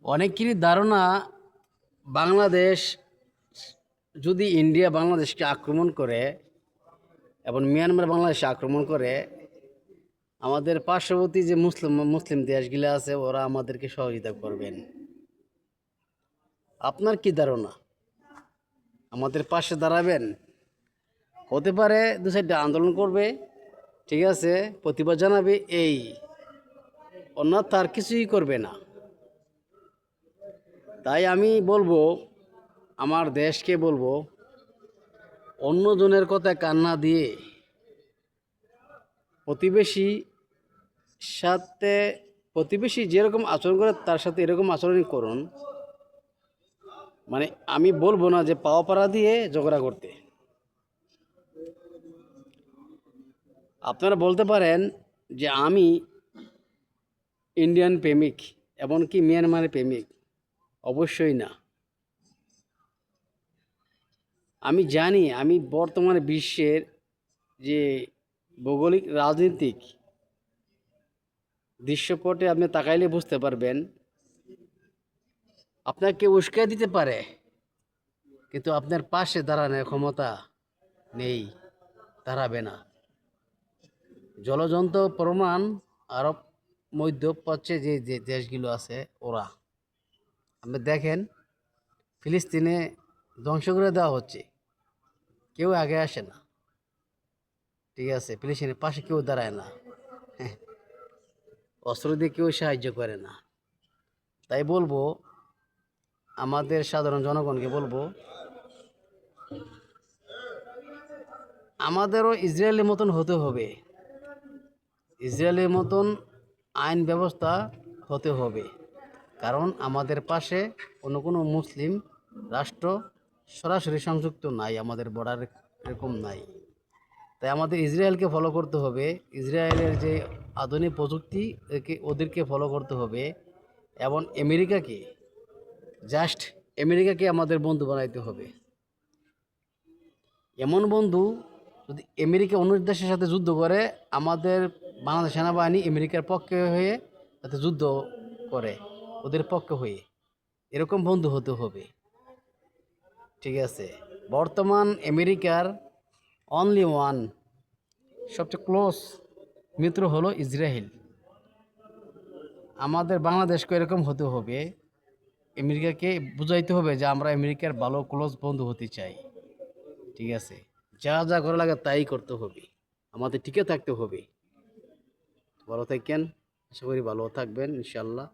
অনেকেরই ধারণা বাংলাদেশ যদি ইন্ডিয়া বাংলাদেশকে আক্রমণ করে এবং মিয়ানমার বাংলাদেশে আক্রমণ করে, আমাদের পার্শ্ববর্তী যে মুসলিম দেশগুলো আছে ওরা আমাদেরকে সহযোগিতা করবেন। আপনার কি ধারণা? আমাদের পাশে দাঁড়াবেন? হতে পারে দু সাইডে আন্দোলন করবে, ঠিক আছে, প্রতিবাদ জানাবে, এই অন্যথা আর কিছুই করবে না। তাই আমি বলবো, আমার দেশকে বলবো, অন্যজনের কথা কান্না দিয়ে প্রতিবেশী সাথে প্রতিবেশী যেরকম আচরণ করে তার সাথে এরকম আচরণই করুন। মানে আমি বলবো না যে পাওয়া পাড়া দিয়ে ঝগড়া করতে। আপনারা বলতে পারেন যে আমি ইন্ডিয়ান প্রেমিক এমনকি মিয়ানমারের প্রেমিক। অবশ্যই না। আমি জানি, আমি বর্তমানে বিশ্বের যে ভৌগোলিক রাজনীতিক দৃশ্যপটে আপনি তাকাইলে বুঝতে পারবেন, আপনাকে উস্কাই দিতে পারে কিন্তু আপনার পাশে দাঁড়ানোর ক্ষমতা নেই, দাঁড়াবে না। জলযন্ত্র প্রমাণ আরব মধ্যপ্রাচ্যে যে দেশগুলো আছে ওরা, আপনি দেখেন ফিলিস্তিনে ধ্বংস করে দেওয়া হচ্ছে, কেউ আগে আসে না, ঠিক আছে, ফিলিস্তিনের পাশে কেউ দাঁড়ায় না, অস্ত্র দিয়ে কেউ সাহায্য করে না। তাই বলবো, আমাদের সাধারণ জনগণকে বলবো, আমাদেরও ইসরায়েলের মতন হতে হবে, ইসরায়েলের মতন আইন ব্যবস্থা হতে হবে। কারণ আমাদের পাশে অন্য কোনো মুসলিম রাষ্ট্র সরাসরি সংযুক্ত নাই, আমাদের বর্ডার এরকম নাই। তাই আমাদের ইসরায়েলকে ফলো করতে হবে, ইসরায়েলের যে আধুনিক প্রযুক্তি ওদেরকে ফলো করতে হবে, এবং আমেরিকাকে আমাদের বন্ধু বানাইতে হবে। এমন বন্ধু, যদি আমেরিকা অন্য দেশের সাথে যুদ্ধ করে, আমাদের বাংলাদেশ সেনাবাহিনী আমেরিকার পক্ষে হয়ে যাতে যুদ্ধ করে, ওদের পক্ষে হয়ে, এরকম বন্ধু হতে হবে, ঠিক আছে। বর্তমান আমেরিকার অনলি ওয়ান সবচেয়ে ক্লোজ মিত্র হলো ইসরায়েল। আমাদের বাংলাদেশকে এরকম হতে হবে, আমেরিকাকে বুঝাইতে হবে যে আমরা আমেরিকার ভালো ক্লোজ বন্ধু হতে চাই, ঠিক আছে। যা যা করা লাগে তাই করতে হবে, আমাদের টিকে থাকতে হবে। ভালো থাকেন, আশা করি ভালো থাকবেন ইনশাল্লাহ।